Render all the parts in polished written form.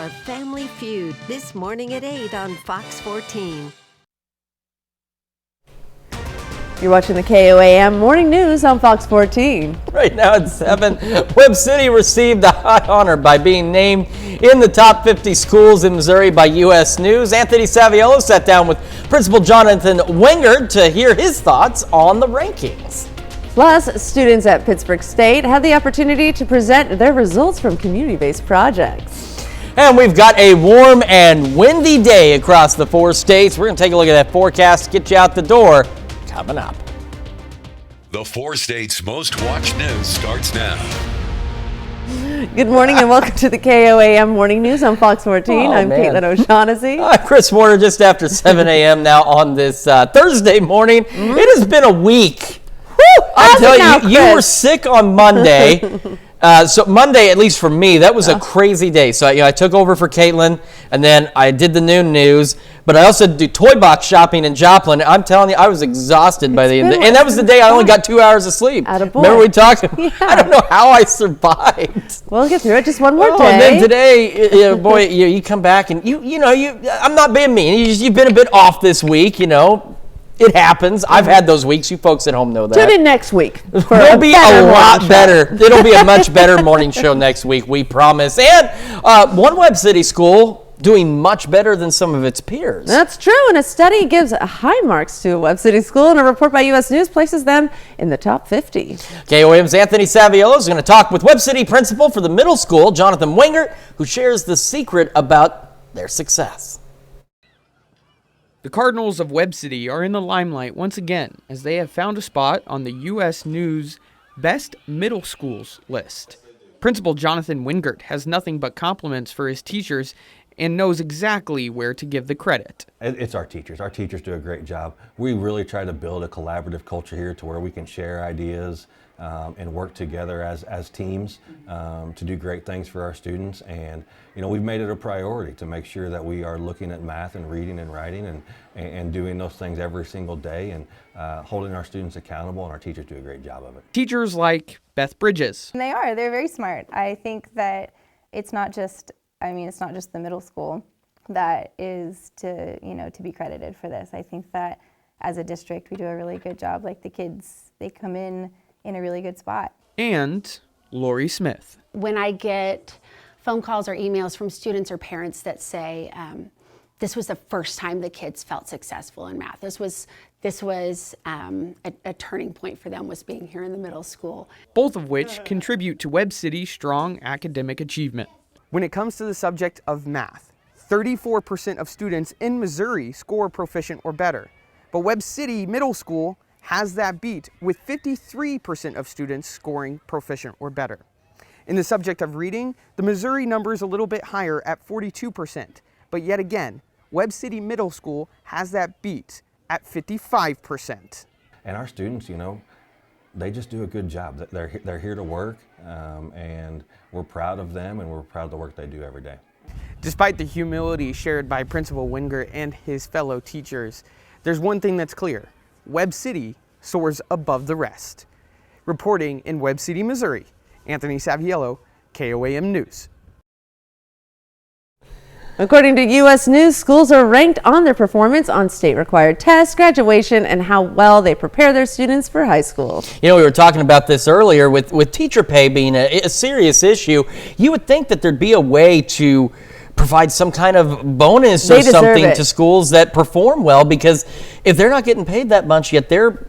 A Family Feud this morning at 8 on Fox 14. You're watching the KOAM Morning News on Fox 14. Right now at 7, Webb City received a high honor by being named in the top 50 schools in Missouri by U.S. News. Anthony Saviello sat down with Principal Jonathan Wingert to hear his thoughts on the rankings. Plus, students at Pittsburg State had the opportunity to present their results from community-based projects. And we've got a warm and windy day across the 4 states. We're going to take a look at that forecast, get you out the door. Coming up. The 4 states' most watched news starts now. Good morning and welcome to the KOAM Morning News on Fox 14. I'm Caitlin O'Shaughnessy. I'm Chris Warner, just after 7 a.m. now on this Thursday morning. It has been a week. I tell you, you were sick on Monday. So Monday, at least for me, that was a crazy day. So I took over for Caitlin, and then I did the noon news. But I also do toy box shopping in Joplin. I'm telling you, I was exhausted by the end of the day. And that was the day I only got 2 hours of sleep. Remember we talked? Yeah. I don't know how I survived. We'll get through it. Just one more day. And then today, boy, you come back and I'm not being mean. You've been a bit off this week, It happens. I've had those weeks. You folks at home know that. Tune in next week. It'll be a lot better. It'll be a much better morning show next week, we promise. And one Webb City school doing much better than some of its peers. That's true. And a study gives high marks to a Webb City school, and a report by U.S. News places them in the top 50. KOAM's Anthony Saviello is going to talk with Webb City principal for the middle school, Jonathan Wingert, who shares the secret about their success. The Cardinals of Webb City are in the limelight once again as they have found a spot on the U.S. News Best Middle Schools list. Principal Jonathan Wingert has nothing but compliments for his teachers and knows exactly where to give the credit. It's our teachers. Our teachers do a great job. We really try to build a collaborative culture here to where we can share ideas and work together as teams to do great things for our students. And we've made it a priority to make sure that we are looking at math and reading and writing and doing those things every single day and holding our students accountable, and our teachers do a great job of it. Teachers like Beth Bridges. They're very smart. I think that it's not just the middle school that is to be credited for this. I think that as a district we do a really good job. Like the kids, they come in a really good spot. And Lori Smith. When I get phone calls or emails from students or parents that say, this was the first time the kids felt successful in math. This was a turning point for them, was being here in the middle school. Both of which contribute to Webb City's strong academic achievement. When it comes to the subject of math, 34% of students in Missouri score proficient or better. But Webb City Middle School has that beat, with 53% of students scoring proficient or better. In the subject of reading, the Missouri number is a little bit higher at 42%. But yet again, Webb City Middle School has that beat at 55%. And our students, they just do a good job. They're here to work, and we're proud of them, and we're proud of the work they do every day. Despite the humility shared by Principal Wingert and his fellow teachers, there's one thing that's clear. Webb City soars above the rest. Reporting in Webb City, Missouri, Anthony Saviello, KOAM News. According to U.S. News, schools are ranked on their performance on state-required tests, graduation, and how well they prepare their students for high school. We were talking about this earlier with teacher pay being a serious issue. You would think that there'd be a way to provide some kind of bonus or something to schools that perform well, because if they're not getting paid that much yet, they're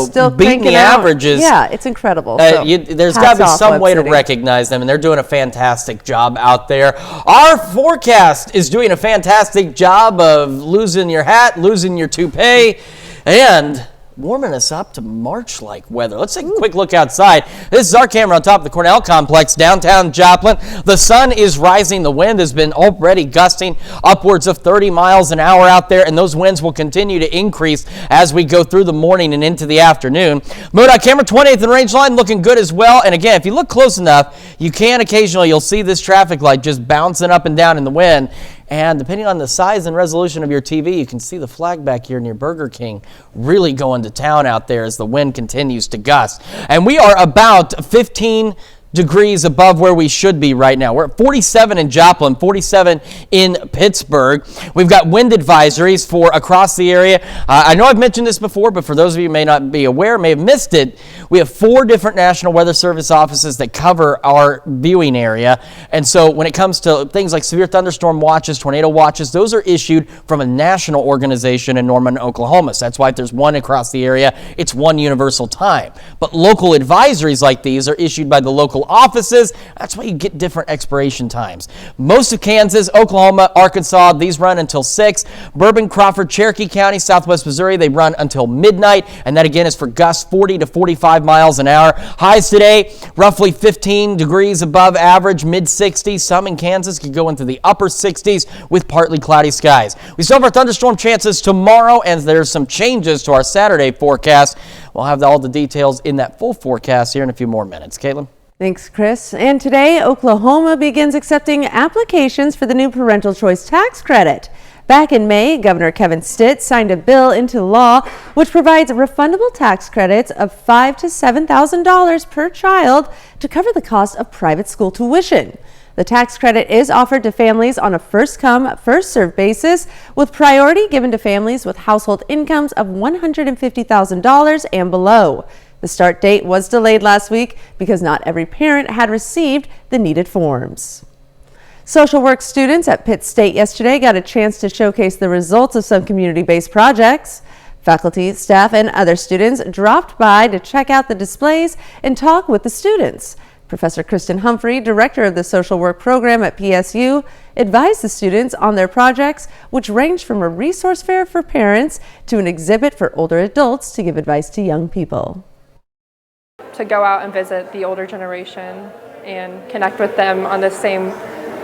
still beating the averages. Yeah, it's incredible. There's got to be some way to recognize them, and they're doing a fantastic job out there. Our forecast is doing a fantastic job of losing your hat, losing your toupee, and warming us up to March-like weather. Let's take a quick look outside. This is our camera on top of the Cornell Complex, downtown Joplin. The sun is rising. The wind has been already gusting upwards of 30 miles an hour out there, and those winds will continue to increase as we go through the morning and into the afternoon. MoDOT camera 28th and range line looking good as well. And again, if you look close enough, you can occasionally, you'll see this traffic light just bouncing up and down in the wind. And depending on the size and resolution of your TV, you can see the flag back here near Burger King really going to town out there as the wind continues to gust. And we are about 15 degrees above where we should be right now. We're at 47 in Joplin, 47 in Pittsburgh. We've got wind advisories for across the area. I know I've mentioned this before, but for those of you who may not be aware, may have missed it, we have 4 different National Weather Service offices that cover our viewing area. And so when it comes to things like severe thunderstorm watches, tornado watches, those are issued from a national organization in Norman, Oklahoma. So that's why if there's one across the area, it's one universal time. But local advisories like these are issued by the local offices. That's why you get different expiration times. Most of Kansas, Oklahoma, Arkansas, these run until 6. Bourbon, Crawford, Cherokee County, Southwest Missouri, they run until midnight. And that again is for gusts 40 to 45 miles an hour. Highs today, roughly 15 degrees above average, mid-60s. Some in Kansas could go into the upper 60s with partly cloudy skies. We still have our thunderstorm chances tomorrow, and there's some changes to our Saturday forecast. We'll have all the details in that full forecast here in a few more minutes. Caitlin? Thanks, Chris. And today, Oklahoma begins accepting applications for the new parental choice tax credit. Back in May, Governor Kevin Stitt signed a bill into law which provides refundable tax credits of $5,000 to $7,000 per child to cover the cost of private school tuition. The tax credit is offered to families on a first-come, first-served basis, with priority given to families with household incomes of $150,000 and below. The start date was delayed last week because not every parent had received the needed forms. Social work students at Pitt State yesterday got a chance to showcase the results of some community-based projects. Faculty, staff, and other students dropped by to check out the displays and talk with the students. Professor Kristen Humphrey, director of the social work program at PSU, advised the students on their projects, which ranged from a resource fair for parents to an exhibit for older adults to give advice to young people. To go out and visit the older generation and connect with them on the same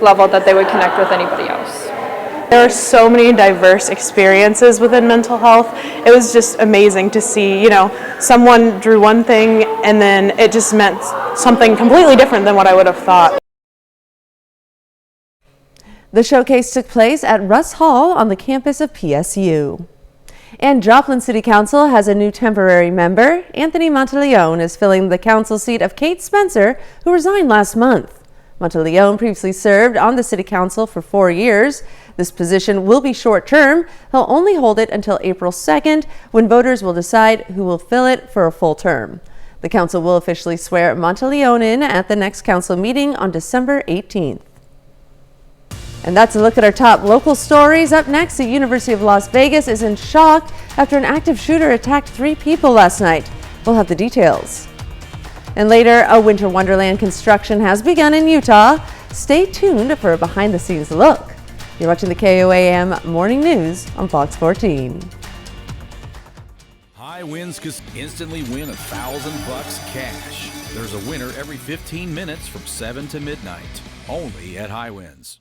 level that they would connect with anybody else. There are so many diverse experiences within mental health. It was just amazing to see, someone drew one thing and then it just meant something completely different than what I would have thought. The showcase took place at Russ Hall on the campus of PSU. And Joplin City Council has a new temporary member. Anthony Monteleone is filling the council seat of Kate Spencer, who resigned last month. Monteleone previously served on the City Council for 4 years. This position will be short-term. He'll only hold it until April 2nd, when voters will decide who will fill it for a full term. The council will officially swear Monteleone in at the next council meeting on December 18th. And that's a look at our top local stories. Up next, the University of Las Vegas is in shock after an active shooter attacked 3 people last night. We'll have the details. And later, a winter wonderland construction has begun in Utah. Stay tuned for a behind-the-scenes look. You're watching the KOAM Morning News on Fox 14. High Winds instantly win $1,000 cash. There's a winner every 15 minutes from 7 to midnight. Only at High Winds.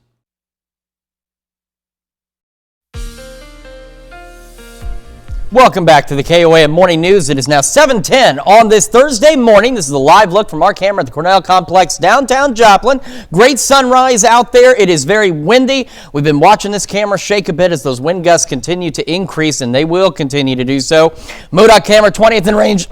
Welcome back to the KOAM Morning News. It is now 7:10 on this Thursday morning. This is a live look from our camera at the Cornell Complex, downtown Joplin. Great sunrise out there. It is very windy. We've been watching this camera shake a bit as those wind gusts continue to increase, and they will continue to do so. MoDOT camera 20th and range,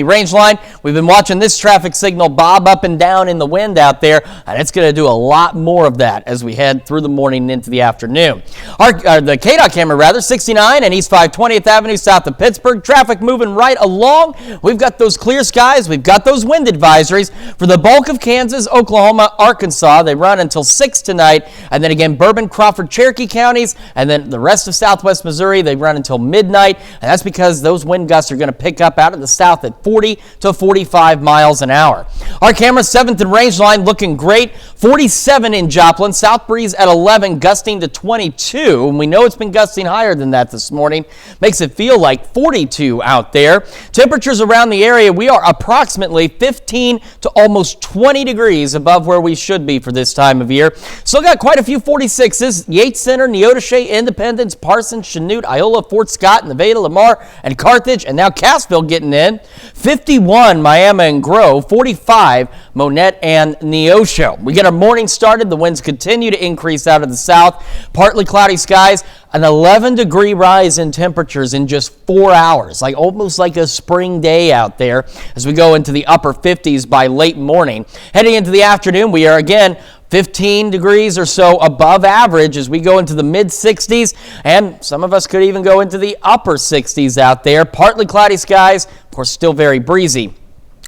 range line. We've been watching this traffic signal bob up and down in the wind out there, and it's going to do a lot more of that as we head through the morning and into the afternoon. The KDOT camera, 69 and East 520th Avenue. South of Pittsburgh. Traffic moving right along. We've got those clear skies. We've got those wind advisories for the bulk of Kansas, Oklahoma, Arkansas. They run until 6 tonight. And then again, Bourbon, Crawford, Cherokee counties. And then the rest of Southwest Missouri, they run until midnight. And that's because those wind gusts are going to pick up out of the south at 40 to 45 miles an hour. Our camera 7th and range line looking great. 47 in Joplin. South breeze at 11, gusting to 22. And we know it's been gusting higher than that this morning. Makes it feel like 42 out there. Temperatures around the area, we are approximately 15 to almost 20 degrees above where we should be for this time of year. Still got quite a few 46s. Yates Center, Neodesha, Independence, Parsons, Chanute, Iola, Fort Scott, Nevada, Lamar, and Carthage, and now Cassville getting in. 51, Miami and Grove. 45, Monette and Neosho. We get our morning started, the winds continue to increase out of the south. Partly cloudy skies, an 11-degree rise in temperatures in just 4 hours, like almost like a spring day out there as we go into the upper 50s by late morning. Heading into the afternoon, we are again 15 degrees or so above average as we go into the mid-60s, and some of us could even go into the upper 60s out there. Partly cloudy skies, of course, still very breezy.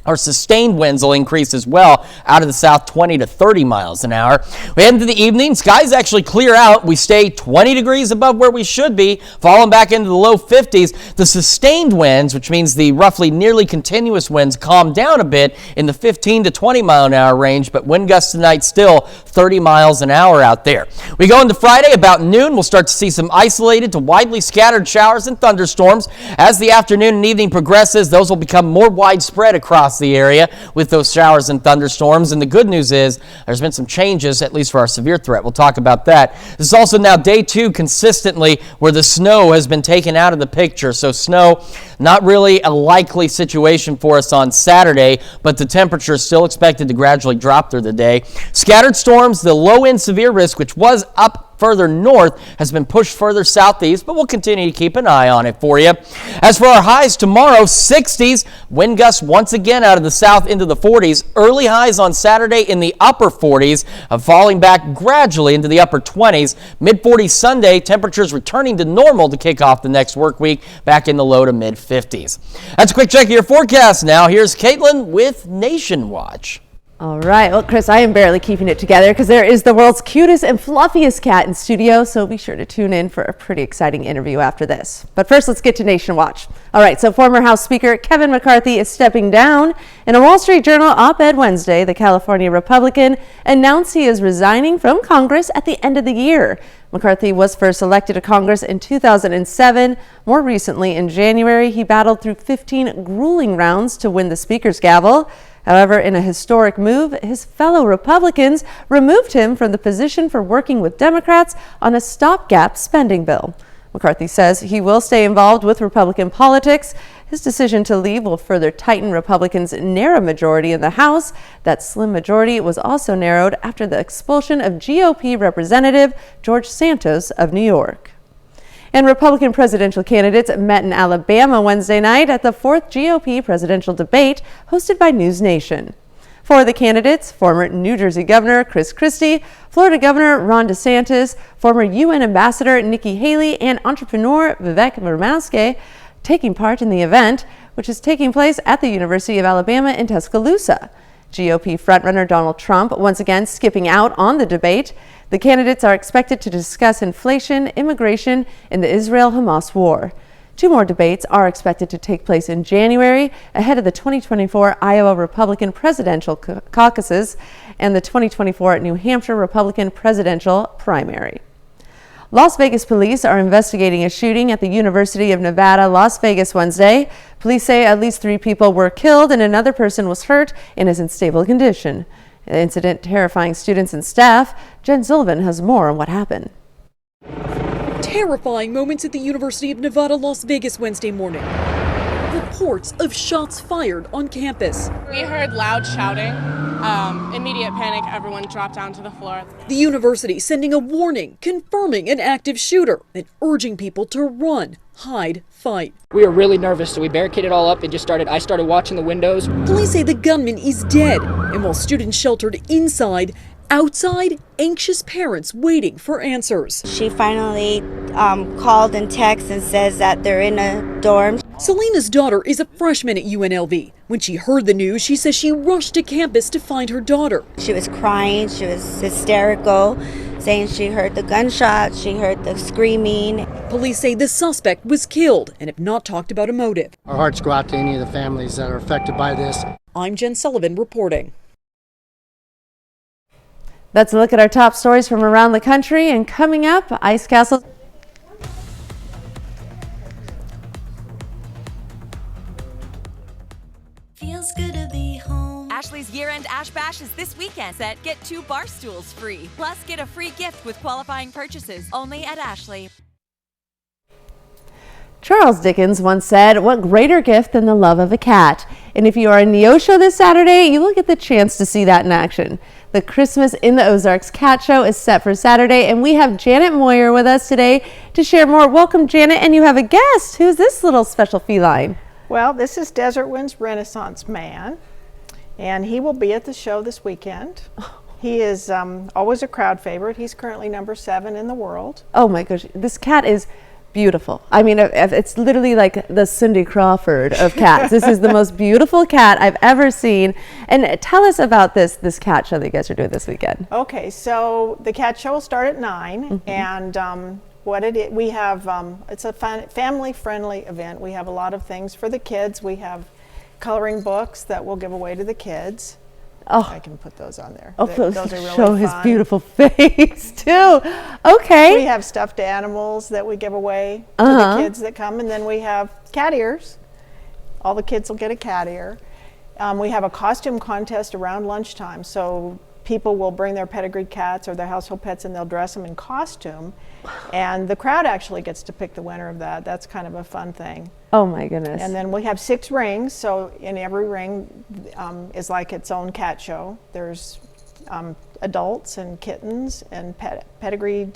Our sustained winds will increase as well out of the south, 20 to 30 miles an hour. We head into the evening. Skies actually clear out. We stay 20 degrees above where we should be, falling back into the low 50s. The sustained winds, which means the roughly nearly continuous winds, calm down a bit in the 15 to 20 mile an hour range, but wind gusts tonight still 30 miles an hour out there. We go into Friday about noon. We'll start to see some isolated to widely scattered showers and thunderstorms. As the afternoon and evening progresses, those will become more widespread across the area with those showers and thunderstorms. And the good news is there's been some changes, at least for our severe threat. We'll talk about that. This is also now day 2 consistently where the snow has been taken out of the picture. So snow, not really a likely situation for us on Saturday, but the temperature is still expected to gradually drop through the day. Scattered storms, the low end severe risk, which was up further north, has been pushed further southeast, but we'll continue to keep an eye on it for you. As for our highs tomorrow, 60s, wind gusts once again out of the south into the 40s. Early highs on Saturday in the upper 40s, falling back gradually into the upper 20s. Mid-40s Sunday, temperatures returning to normal to kick off the next work week, back in the low to mid-50s. That's a quick check of your forecast now. Here's Caitlin with Nation Watch. All right. Well, Chris, I am barely keeping it together because there is the world's cutest and fluffiest cat in studio, so be sure to tune in for a pretty exciting interview after this. But first, let's get to Nation Watch. All right, so former House Speaker Kevin McCarthy is stepping down. In a Wall Street Journal op-ed Wednesday, the California Republican announced he is resigning from Congress at the end of the year. McCarthy was first elected to Congress in 2007. More recently, in January, he battled through 15 grueling rounds to win the Speaker's gavel. However, in a historic move, his fellow Republicans removed him from the position for working with Democrats on a stopgap spending bill. McCarthy says he will stay involved with Republican politics. His decision to leave will further tighten Republicans' narrow majority in the House. That slim majority was also narrowed after the expulsion of GOP Representative George Santos of New York. And Republican presidential candidates met in Alabama Wednesday night at the 4th GOP presidential debate hosted by News Nation. For the candidates, former New Jersey Governor Chris Christie, Florida Governor Ron DeSantis, former UN Ambassador Nikki Haley, and entrepreneur Vivek Ramaswamy taking part in the event, which is taking place at the University of Alabama in Tuscaloosa. GOP frontrunner Donald Trump once again skipping out on the debate. The candidates are expected to discuss inflation, immigration, and the Israel-Hamas war. 2 more debates are expected to take place in January ahead of the 2024 Iowa Republican presidential caucuses and the 2024 New Hampshire Republican presidential primary. Las Vegas police are investigating a shooting at the University of Nevada, Las Vegas Wednesday. Police say at least 3 people were killed and another person was hurt and is in stable condition. The incident terrifying students and staff. Jen Sullivan has more on what happened. Terrifying moments at the University of Nevada, Las Vegas Wednesday morning. Reports of shots fired on campus. We heard loud shouting. Immediate panic, everyone dropped down to the floor. The university sending a warning, confirming an active shooter, and urging people to run, hide, fight. We were really nervous, so we barricaded all up and I started watching the windows. Police say the gunman is dead, and while students sheltered inside, outside, anxious parents waiting for answers. She finally called and texted and says that they're in a dorm. Selena's daughter is a freshman at UNLV. When she heard the news, she says she rushed to campus to find her daughter. She was crying, she was hysterical, saying she heard the gunshots, she heard the screaming. Police say the suspect was killed and have not talked about a motive. Our hearts go out to any of the families that are affected by this. I'm Jen Sullivan reporting. That's a look at our top stories from around the country, and coming up, Ice Castle. Feels good to be home. Ashley's year-end Ash Bash is this weekend. Get 2 bar stools free. Plus, get a free gift with qualifying purchases only at Ashley. Charles Dickens once said, "What greater gift than the love of a cat?" And if you are in Neosho this Saturday, you will get the chance to see that in action. The Christmas in the Ozarks Cat Show is set for Saturday, and we have Janet Moyer with us today to share more. Welcome, Janet, and you have a guest. Who's this little special feline? Well, this is Desert Wind's Renaissance Man, and he will be at the show this weekend. He is always a crowd favorite. He's currently number 7 in the world. Oh my gosh, this cat is beautiful. I mean, it's literally like the Cindy Crawford of cats. This is the most beautiful cat I've ever seen. And tell us about this cat show that you guys are doing this weekend. Okay, so the cat show will start at 9, and we have it's a family-friendly event. We have a lot of things for the kids. We have coloring books that we'll give away to the kids. Oh, I can put those on there. Oh, those are really show fun. his beautiful face too. Okay. We have stuffed animals that we give away to the kids that come, and then we have cat ears. All the kids will get a cat ear. We have a costume contest around lunchtime, so people will bring their pedigreed cats or their household pets, and they'll dress them in costume, and the crowd actually gets to pick the winner of that. That's kind of a fun thing. Oh my goodness. And then we have 6 rings, so in every ring is like its own cat show. There's adults and kittens and pedigreed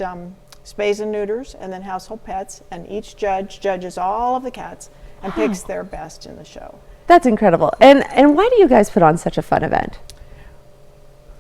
spays and neuters, and then household pets, and each judge judges all of the cats and picks their best in the show. That's incredible. And why do you guys put on such a fun event?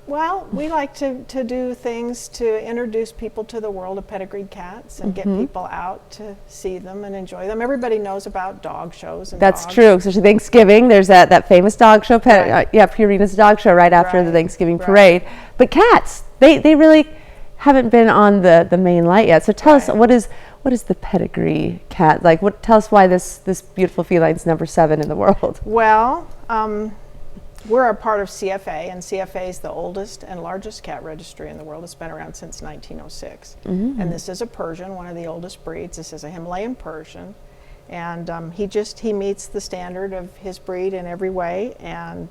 Well, we like to do things to introduce people to the world of pedigreed cats and get people out to see them and enjoy them. Everybody knows about dog shows. And That's dogs. true. Especially Thanksgiving, there's that famous dog show, Purina's dog show right after the Thanksgiving parade. But cats, they really haven't been on the main light yet. So tell us, what is the pedigree cat like? Tell us why this beautiful feline's number 7 in the world. Well, we're a part of CFA, and CFA is the oldest and largest cat registry in the world. It's been around since 1906. And this is a Persian, one of the oldest breeds. This is a Himalayan Persian. And he meets the standard of his breed in every way, and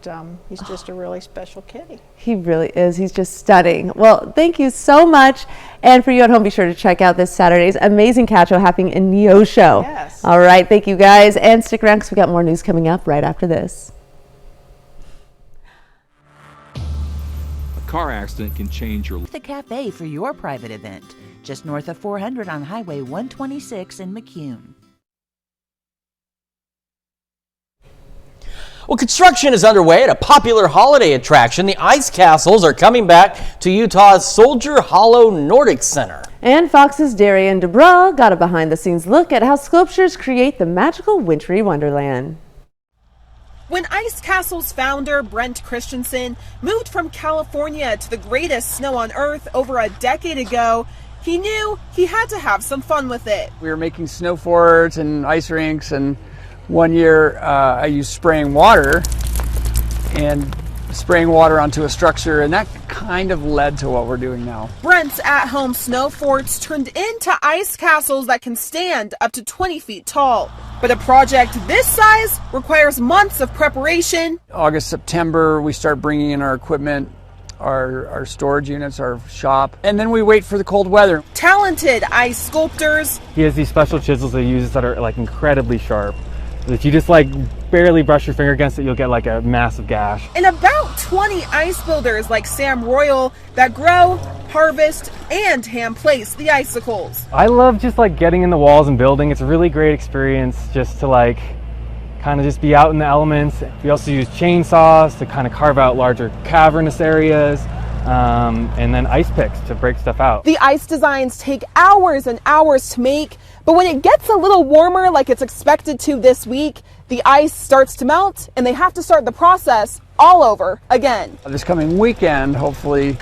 he's just a really special kitty. He really is. He's just stunning. Well, thank you so much. And for you at home, be sure to check out this Saturday's amazing cat show happening in Neosho. Yes. All right, thank you guys. And stick around because we got more news coming up right after this. Car accident can change your life. The cafe for your private event, just north of 400 on Highway 126 in McCune. Well, construction is underway at a popular holiday attraction. The ice castles are coming back to Utah's Soldier Hollow Nordic Center. And Fox's Darian DeBra got a behind-the-scenes look at how sculptures create the magical wintry wonderland. When Ice Castle's founder, Brent Christensen, moved from California to the greatest snow on Earth over a decade ago, he knew he had to have some fun with it. We were making snow forts and ice rinks, and one year I used spraying water onto a structure, and that kind of led to what we're doing now. Brent's at-home snow forts turned into ice castles that can stand up to 20 feet tall. But a project this size requires months of preparation. August, September, we start bringing in our equipment, our storage units, our shop, and then we wait for the cold weather. Talented ice sculptors. He has these special chisels that he uses that are like incredibly sharp. If you just barely brush your finger against it, you'll get like a massive gash. And about 20 ice builders like Sam Royal that grow, harvest, and hand place the icicles. I love just getting in the walls and building. It's a really great experience just to kind of just be out in the elements. We also use chainsaws to kind of carve out larger cavernous areas. And then ice picks to break stuff out. The ice designs take hours and hours to make, but when it gets a little warmer like it's expected to this week, the ice starts to melt and they have to start the process all over again. This coming weekend, hopefully,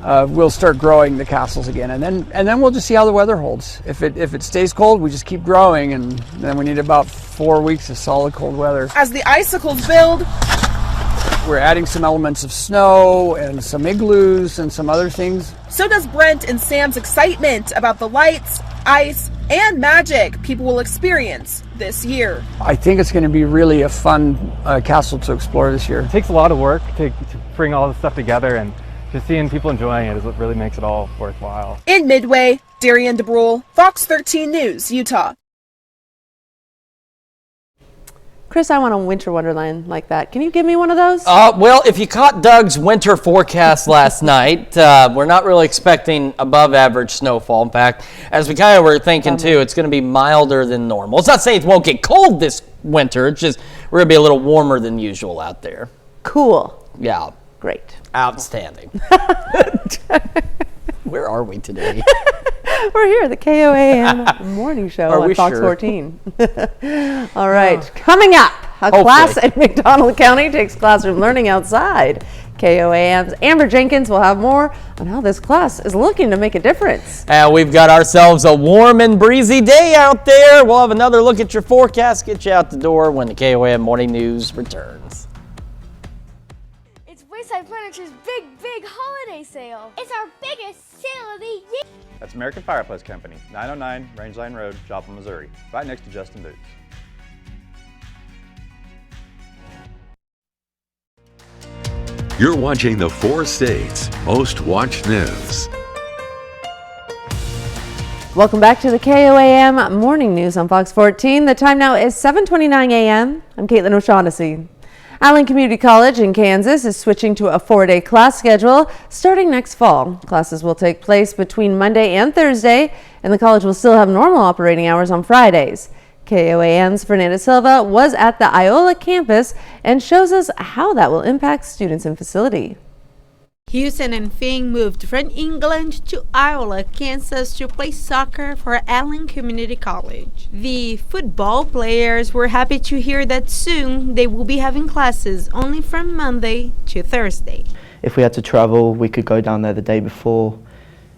we'll start growing the castles again, and then we'll just see how the weather holds. If it stays cold, we just keep growing, and then we need about 4 weeks of solid cold weather. As the icicles build, we're adding some elements of snow and some igloos and some other things. So does Brent and Sam's excitement about the lights, ice, and magic people will experience this year. I think it's going to be really a fun castle to explore this year. It takes a lot of work to bring all this stuff together, and just seeing people enjoying it is what really makes it all worthwhile. In Midway, Darian DeBrule, Fox 13 News, Utah. Chris, I want a winter wonderland like that. Can you give me one of those? Well, if you caught Doug's winter forecast last night, we're not really expecting above average snowfall. In fact, as we kind of were thinking too, it's going to be milder than normal. It's not saying it won't get cold this winter. It's just we're going to be a little warmer than usual out there. Cool. Yeah. Great. Outstanding. Where are we today? We're here at the KOAM morning show on Fox 14. All right, coming up, a class at McDonald County takes classroom learning outside. KOAM's Amber Jenkins will have more on how this class is looking to make a difference. And we've got ourselves a warm and breezy day out there. We'll have another look at your forecast, get you out the door when the KOAM Morning News returns. It's Wayside Furniture's big holiday sale. It's our biggest sale of the year. That's American Fireplace Company, 909 Rangeline Road, Joplin, Missouri, right next to Justin Boots. You're watching the 4 states' most watched news. Welcome back to the KOAM Morning News on Fox 14. The time now is 7:29 a.m. I'm Caitlin O'Shaughnessy. Allen Community College in Kansas is switching to a 4-day class schedule starting next fall. Classes will take place between Monday and Thursday, and the college will still have normal operating hours on Fridays. KOAM's Fernanda Silva was at the Iola campus and shows us how that will impact students and facility. Houston and Finn moved from England to Iola, Kansas to play soccer for Allen Community College. The football players were happy to hear that soon they will be having classes only from Monday to Thursday. If we had to travel, we could go down there the day before,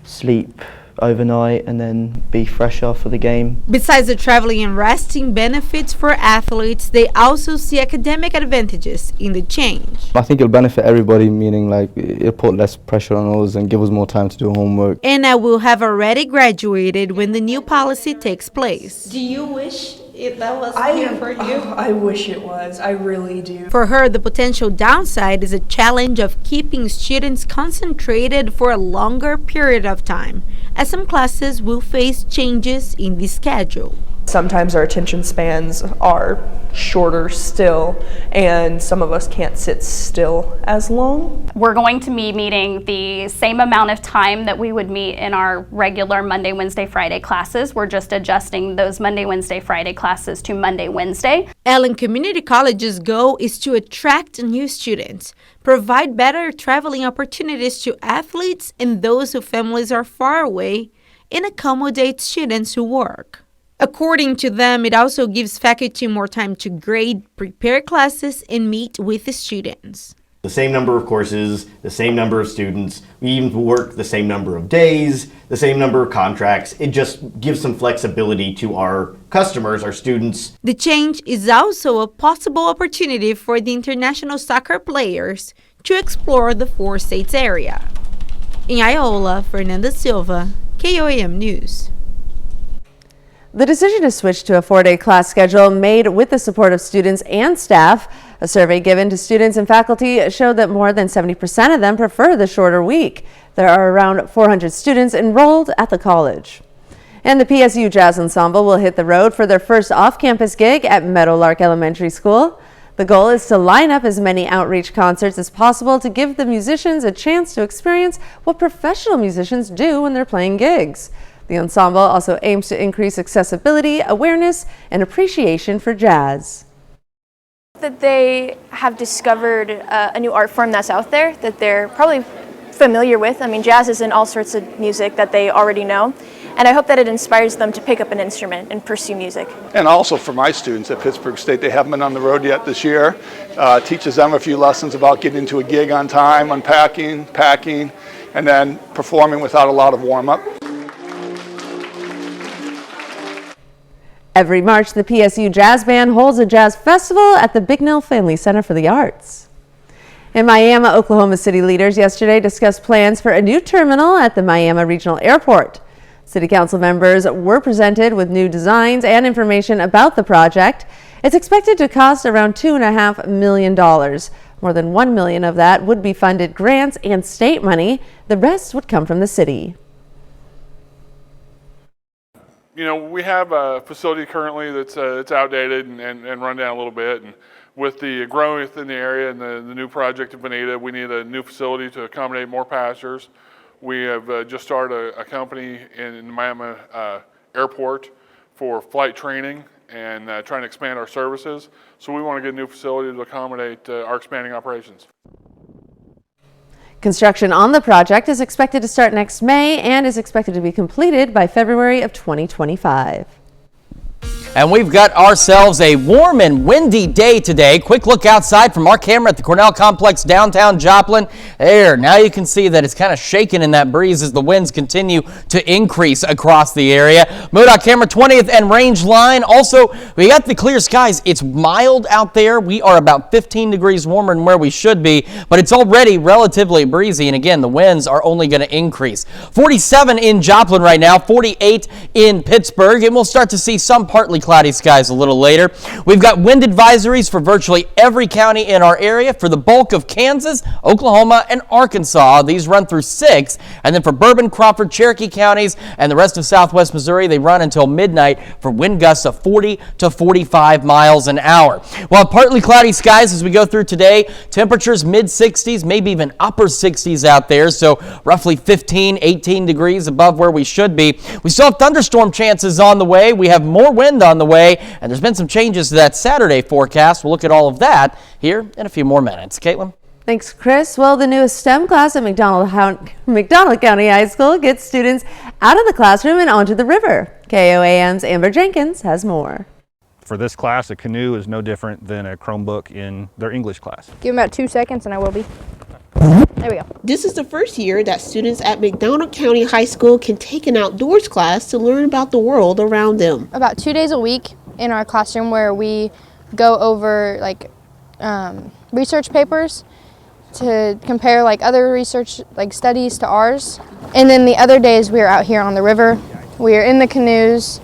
sleep overnight and then be fresher for the game. Besides the traveling and resting benefits for athletes, they also see academic advantages in the change. I think it'll benefit everybody, meaning like it'll put less pressure on us and give us more time to do homework. Anna will have already graduated when the new policy takes place. Do you wish that was here for you? I wish it was. I really do. For her, the potential downside is a challenge of keeping students concentrated for a longer period of time, as some classes will face changes in the schedule. Sometimes our attention spans are shorter still, and some of us can't sit still as long. We're going to be meeting the same amount of time that we would meet in our regular Monday, Wednesday, Friday classes. We're just adjusting those Monday, Wednesday, Friday classes to Monday, Wednesday. Allen Community College's goal is to attract new students, provide better traveling opportunities to athletes and those whose families are far away, and accommodate students who work. According to them, it also gives faculty more time to grade, prepare classes, and meet with the students. The same number of courses, the same number of students, we even work the same number of days, the same number of contracts. It just gives some flexibility to our customers, our students. The change is also a possible opportunity for the international soccer players to explore the 4 states area. In Iola, Fernanda Silva, KOAM News. The decision to switch to a 4-day class schedule made with the support of students and staff. A survey given to students and faculty showed that more than 70% of them prefer the shorter week. There are around 400 students enrolled at the college. And the PSU Jazz Ensemble will hit the road for their first off-campus gig at Meadowlark Elementary School. The goal is to line up as many outreach concerts as possible to give the musicians a chance to experience what professional musicians do when they're playing gigs. The ensemble also aims to increase accessibility, awareness, and appreciation for jazz. That they have discovered a new art form that's out there that they're probably familiar with. I mean, jazz is in all sorts of music that they already know. And I hope that it inspires them to pick up an instrument and pursue music. And also for my students at Pittsburgh State, they haven't been on the road yet this year. Teaches them a few lessons about getting to a gig on time, unpacking, packing, and then performing without a lot of warm-up. Every March, the PSU Jazz Band holds a jazz festival at the Bicknell Family Center for the Arts. In Miami, Oklahoma City leaders yesterday discussed plans for a new terminal at the Miami Regional Airport. City Council members were presented with new designs and information about the project. It's expected to cost around $2.5 million. More than $1 million of that would be funded grants and state money. The rest would come from the city. we have a facility currently that's outdated and run down a little bit. And with the growth in the area and the new project in Bonita, we need a new facility to accommodate more passengers. We have just started a company in Miami Airport for flight training and trying to expand our services. So we want to get a new facility to accommodate our expanding operations. Construction on the project is expected to start next May and is expected to be completed by February of 2025. And we've got ourselves a warm and windy day today. Quick look outside from our camera at the Cornell Complex downtown Joplin. There, now you can see that it's kind of shaking in that breeze as the winds continue to increase across the area. MoDOT camera 20th and Range Line. Also, we got the clear skies. It's mild out there. We are about 15 degrees warmer than where we should be, but it's already relatively breezy. And again, the winds are only going to increase. 47 in Joplin right now, 48 in Pittsburgh, and we'll start to see some partly cloudy skies a little later. We've got wind advisories for virtually every county in our area. For the bulk of Kansas, Oklahoma, and Arkansas, these run through 6. And then for Bourbon, Crawford, Cherokee counties, and the rest of southwest Missouri, they run until midnight for wind gusts of 40 to 45 miles an hour. Well, partly cloudy skies as we go through today. Temperatures mid-60s, maybe even upper 60s out there, so roughly 15, 18 degrees above where we should be. We still have thunderstorm chances on the way. We have more wind on the way, and there's been some changes to that Saturday forecast. We'll look at all of that here in a few more minutes. Caitlin? Thanks, Chris. Well, the newest STEM class at McDonald County High School gets students out of the classroom and onto the river. KOAM's Amber Jenkins has more. For this class, a canoe is no different than a Chromebook in their English class. Give them about 2 seconds and I will be. There we go. This is the first year that students at McDonald County High School can take an outdoors class to learn about the world around them. About 2 days a week in our classroom where we go over research papers to compare other research studies to ours. And then the other days we are out here on the river. We are in the canoes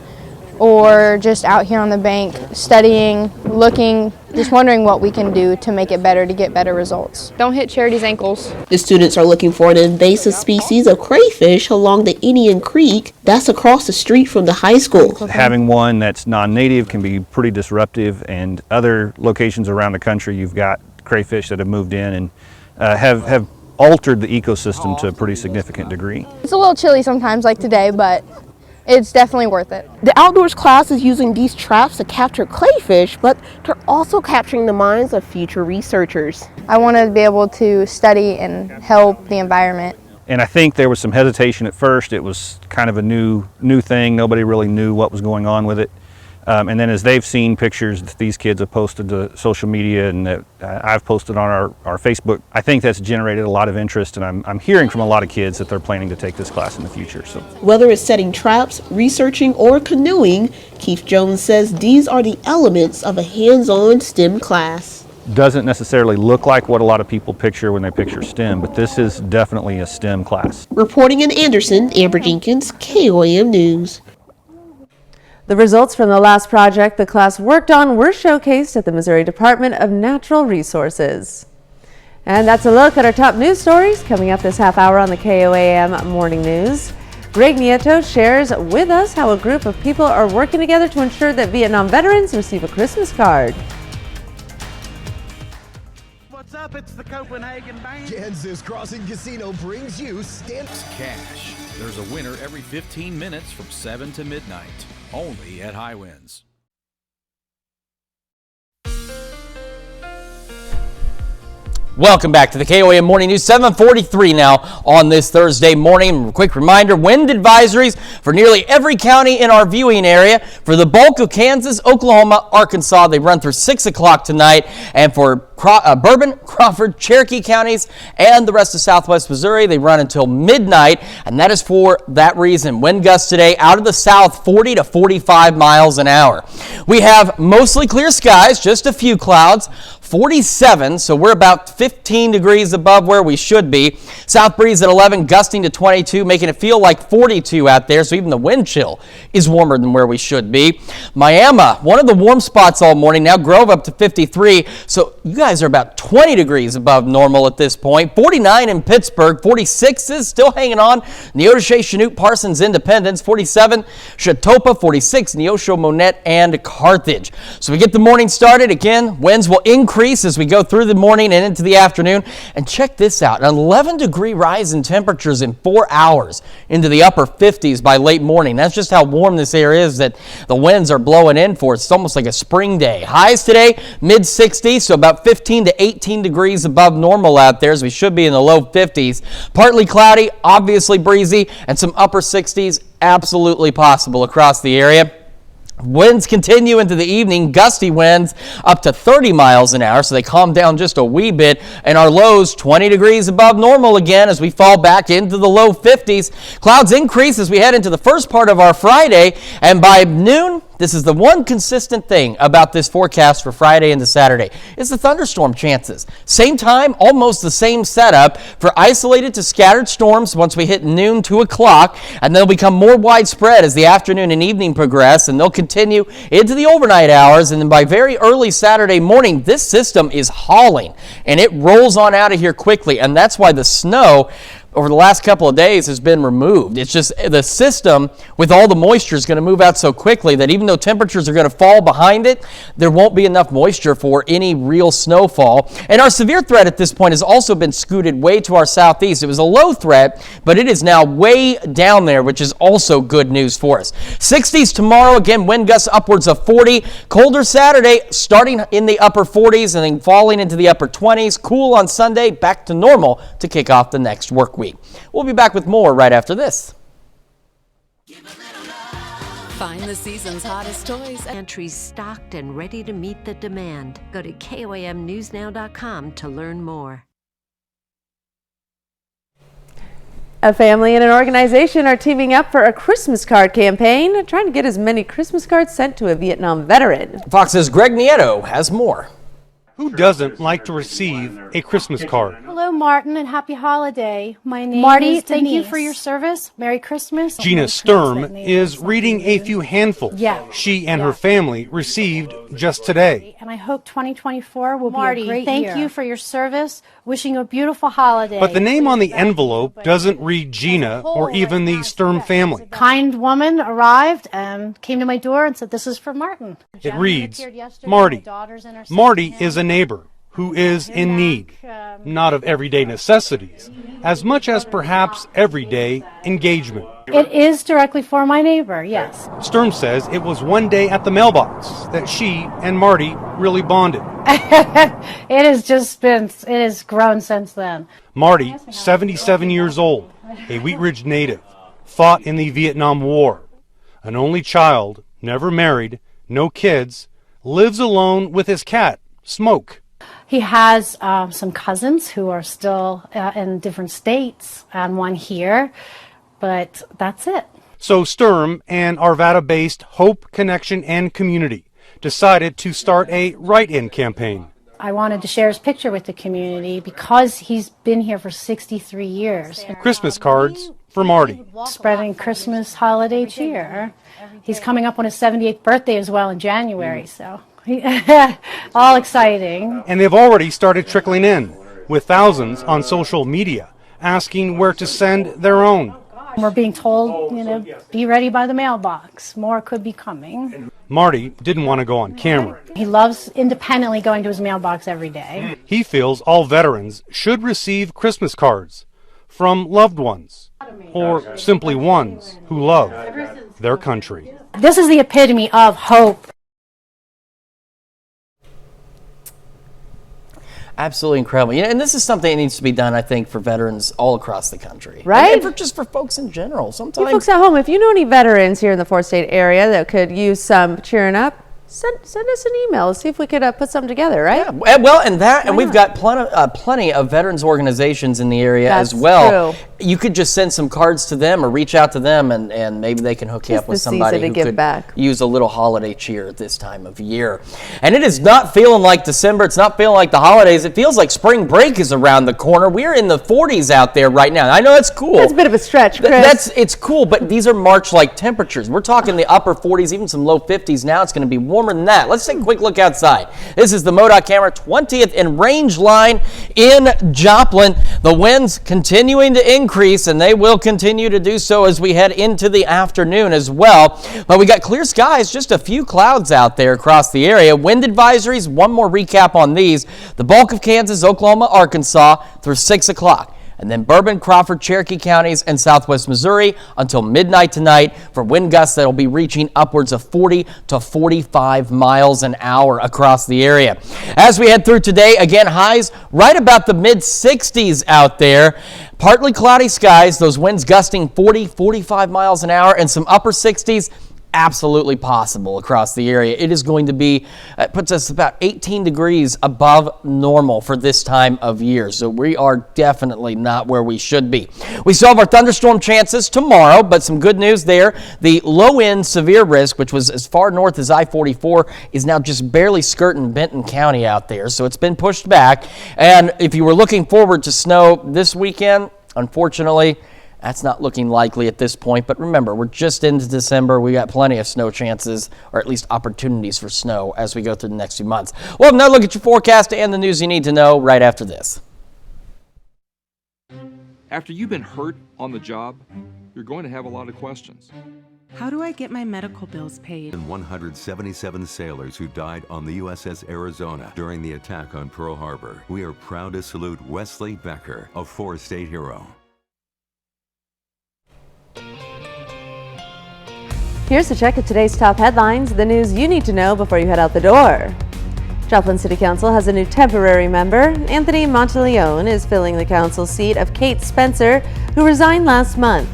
or just out here on the bank studying, looking, just wondering what we can do to make it better, to get better results. Don't hit Charity's ankles. The students are looking for an invasive species of crayfish along the Indian Creek that's across the street from the high school. Having one that's non-native can be pretty disruptive, and other locations around the country you've got crayfish that have moved in and have altered the ecosystem to a pretty significant degree. It's a little chilly sometimes like today, but it's definitely worth it. The outdoors class is using these traps to capture crayfish, but they're also capturing the minds of future researchers. I want to be able to study and help the environment. And I think there was some hesitation at first. It was kind of a new thing. Nobody really knew what was going on with it. And then as they've seen pictures that these kids have posted to social media and that I've posted on our Facebook, I think that's generated a lot of interest, and I'm hearing from a lot of kids that they're planning to take this class in the future. So, whether it's setting traps, researching, or canoeing, Keith Jones says these are the elements of a hands-on STEM class. Doesn't necessarily look like what a lot of people picture when they picture STEM, but this is definitely a STEM class. Reporting in Anderson, Amber Jenkins, KOAM News. The results from the last project the class worked on were showcased at the Missouri Department of Natural Resources. And that's a look at our top news stories coming up this half hour on the KOAM Morning News. Greg Nieto shares with us how a group of people are working together to ensure that Vietnam veterans receive a Christmas card. What's up? It's the Copenhagen Band. Kansas Crossing Casino brings you Stamps Cash. There's a winner every 15 minutes from 7 to midnight. Only at High Winds. Welcome back to the KOAM Morning News, 7:43 now on this Thursday morning. Quick reminder, wind advisories for nearly every county in our viewing area. For the bulk of Kansas, Oklahoma, Arkansas, they run through 6 o'clock tonight. And for Bourbon, Crawford, Cherokee counties, and the rest of southwest Missouri, they run until midnight. And that is for that reason. Wind gusts today out of the south, 40 to 45 miles an hour. We have mostly clear skies, just a few clouds. 47, so we're about 15 degrees above where we should be. South breeze at 11, gusting to 22, making it feel like 42 out there, so even the wind chill is warmer than where we should be. Miami, one of the warm spots all morning, now Grove up to 53, so you guys are about 20 degrees above normal at this point. 49 in Pittsburgh, 46 is still hanging on. Neodesha, Chanute, Parsons, Independence, 47, Chatopa, 46, Neosho, Monette, and Carthage. So we get the morning started. Again, winds will increase as we go through the morning and into the afternoon. And check this out, an 11-degree rise in temperatures in 4 hours into the upper 50s by late morning. That's just how warm this area is that the winds are blowing in for. It's almost like a spring day. Highs today, mid-60s, so about 15 to 18 degrees above normal out there, as we should be in the low 50s. Partly cloudy, obviously breezy, and some upper 60s absolutely possible across the area. Winds continue into the evening, gusty winds up to 30 miles an hour, so they calm down just a wee bit, and our lows 20 degrees above normal again as we fall back into the low 50s. Clouds increase as we head into the first part of our Friday, and by noon, this is the one consistent thing about this forecast for Friday into Saturday. It's the thunderstorm chances. Same time, almost the same setup for isolated to scattered storms once we hit noon, 2 o'clock, and they'll become more widespread as the afternoon and evening progress, and they'll continue into the overnight hours, and then by very early Saturday morning, this system is hauling, and it rolls on out of here quickly, and that's why the snow over the last couple of days has been removed. It's just the system with all the moisture is going to move out so quickly that even though temperatures are going to fall behind it, there won't be enough moisture for any real snowfall. And our severe threat at this point has also been scooted way to our southeast. It was a low threat, but it is now way down there, which is also good news for us. 60s tomorrow, again, wind gusts upwards of 40. Colder Saturday, starting in the upper 40s and then falling into the upper 20s. Cool on Sunday, back to normal to kick off the next work week. We'll be back with more right after this. Find the season's hottest toys. Entries stocked and ready to meet the demand. Go to KOAMnewsnow.com to learn more. A family and an organization are teaming up for a Christmas card campaign, trying to get as many Christmas cards sent to a Vietnam veteran. Fox's Greg Nieto has more. Who doesn't like to receive a Christmas card? Hello, Martin, and happy holiday. My name Marty, is thank you Denise. for your service. Merry Christmas. Gina Sturm is reading a few handfuls she and her family received just today. And I hope 2024 will Marty, be a great thank year. you for your service. Wishing you a beautiful holiday. But the name on the envelope doesn't read Gina or even the Sturm family. Kind woman arrived and came to my door and said, "This is for Martin." It reads, Marty. Marty is a neighbor who is in need, not of everyday necessities, as much as perhaps everyday engagement. It is directly for my neighbor, yes. Sturm says it was one day at the mailbox that she and Marty really bonded. It has grown since then. Marty, 77 years old, a Wheat Ridge native, fought in the Vietnam War. An only child, never married, no kids, lives alone with his cat, Smoke. He has some cousins who are still in different states and one here, but that's it. So Sturm and Arvada-based Hope, Connection, and Community decided to start a write-in campaign. I wanted to share his picture with the community because he's been here for 63 years. Christmas cards for Marty. Spreading Christmas holiday cheer. He's coming up on his 78th birthday as well in January, so all exciting. And they've already started trickling in, with thousands on social media asking where to send their own. We're being told, be ready by the mailbox. More could be coming. Marty didn't want to go on camera. He loves independently going to his mailbox every day. He feels all veterans should receive Christmas cards from loved ones, or simply ones who love their country. This is the epitome of hope. Absolutely incredible. And this is something that needs to be done, I think, for veterans all across the country. Right? And just for folks in general. You folks at home, if you know any veterans here in the four-state area that could use some cheering up, send us an email. See if we could put something together, right? Yeah. Well, and we've got plenty of veterans organizations in the area as well. True. You could just send some cards to them or reach out to them, and maybe they can hook you up with somebody who could use a little holiday cheer at this time of year. And it is not feeling like December. It's not feeling like the holidays. It feels like spring break is around the corner. We're in the 40s out there right now. I know it's cool. That's a bit of a stretch, Chris. It's cool, but these are March-like temperatures. We're talking the upper 40s, even some low 50s. Now it's going to be warmer than that. Let's take a quick look outside. This is the MoDOT camera, 20th and Range Line in Joplin. The winds continuing to increase, and they will continue to do so as we head into the afternoon as well. But we got clear skies, just a few clouds out there across the area. Wind advisories, one more recap on these. The bulk of Kansas, Oklahoma, Arkansas through 6 o'clock. And then Bourbon, Crawford, Cherokee counties, and southwest Missouri until midnight tonight for wind gusts that will be reaching upwards of 40 to 45 miles an hour across the area. As we head through today, again, highs right about the mid-60s out there. Partly cloudy skies, those winds gusting 40, 45 miles an hour, and some upper 60s. Absolutely possible across the area. It is going to be, puts us about 18 degrees above normal for this time of year. So we are definitely not where we should be. We still have our thunderstorm chances tomorrow, but some good news there. The low-end severe risk, which was as far north as I-44, is now just barely skirting Benton County out there. So it's been pushed back. And if you were looking forward to snow this weekend, unfortunately, that's not looking likely at this point, but remember, we're just into December. We got plenty of snow chances, or at least opportunities for snow as we go through the next few months. We'll have another look at your forecast and the news you need to know right after this. After you've been hurt on the job, you're going to have a lot of questions. How do I get my medical bills paid? And 177 sailors who died on the USS Arizona during the attack on Pearl Harbor. We are proud to salute Wesley Becker, a four-state hero. Here's a check of today's top headlines, the news you need to know before you head out the door. Joplin City Council has a new temporary member. Anthony Monteleone is filling the council seat of Kate Spencer, who resigned last month.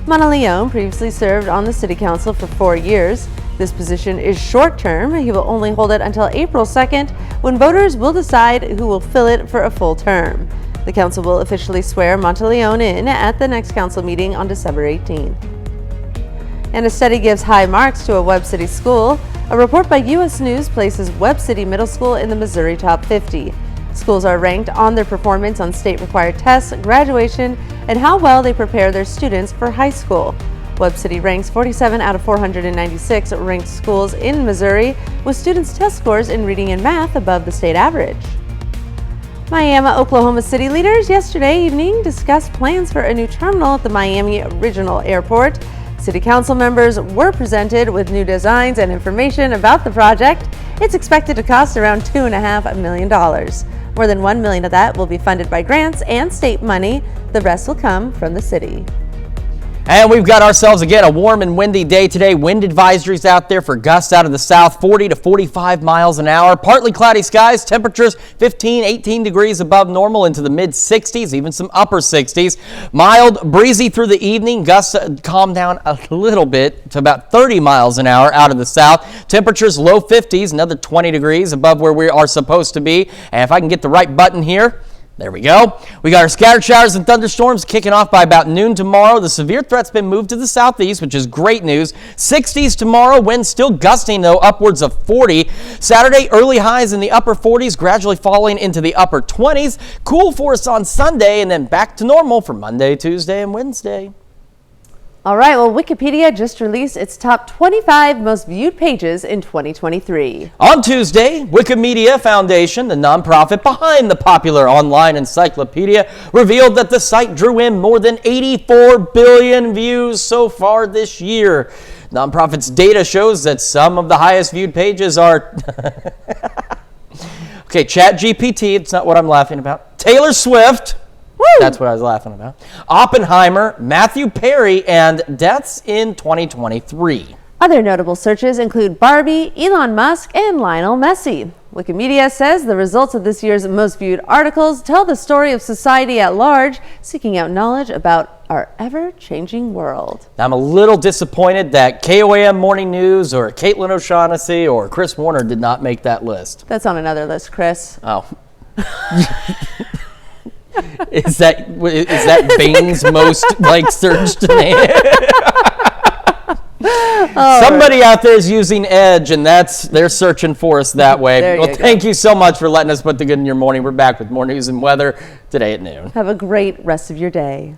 Monteleone previously served on the City Council for 4 years. This position is short-term. He will only hold it until April 2nd, when voters will decide who will fill it for a full term. The council will officially swear Monteleone in at the next council meeting on December 18th. And a study gives high marks to a Webb City school. A report by U.S. News places Webb City Middle School in the Missouri Top 50. Schools are ranked on their performance on state-required tests, graduation, and how well they prepare their students for high school. Webb City ranks 47 out of 496 ranked schools in Missouri, with students' test scores in reading and math above the state average. Miami, Oklahoma City leaders yesterday evening discussed plans for a new terminal at the Miami Regional Airport. City Council members were presented with new designs and information about the project. It's expected to cost around $2.5 million. More than $1 million of that will be funded by grants and state money. The rest will come from the city. And we've got ourselves, again, a warm and windy day today. Wind advisories out there for gusts out of the south, 40 to 45 miles an hour. Partly cloudy skies, temperatures 15, 18 degrees above normal into the mid-60s, even some upper 60s. Mild, breezy through the evening. Gusts calm down a little bit to about 30 miles an hour out of the south. Temperatures low 50s, another 20 degrees above where we are supposed to be. And if I can get the right button here, there we go. We got our scattered showers and thunderstorms kicking off by about noon tomorrow. The severe threat's been moved to the southeast, which is great news. 60s tomorrow, winds still gusting, though, upwards of 40. Saturday, early highs in the upper 40s, gradually falling into the upper 20s. Cool for us on Sunday, and then back to normal for Monday, Tuesday, and Wednesday. All right, well, Wikipedia just released its top 25 most viewed pages in 2023. On Tuesday, Wikimedia Foundation, the nonprofit behind the popular online encyclopedia, revealed that the site drew in more than 84 billion views so far this year. Nonprofit's data shows that some of the highest viewed pages are... Okay, ChatGPT, it's not what I'm laughing about. Taylor Swift... Woo! That's what I was laughing about. Oppenheimer, Matthew Perry, and deaths in 2023. Other notable searches include Barbie, Elon Musk, and Lionel Messi. Wikimedia says the results of this year's most viewed articles tell the story of society at large, seeking out knowledge about our ever-changing world. I'm a little disappointed that KOAM Morning News or Caitlin O'Shaughnessy or Chris Warner did not make that list. That's on another list, Chris. Oh. Is that Bing's most searched name? Somebody out there is using Edge, and they're searching for us that way. Well, thank you so much for letting us put the good in your morning. We're back with more news and weather today at noon. Have a great rest of your day.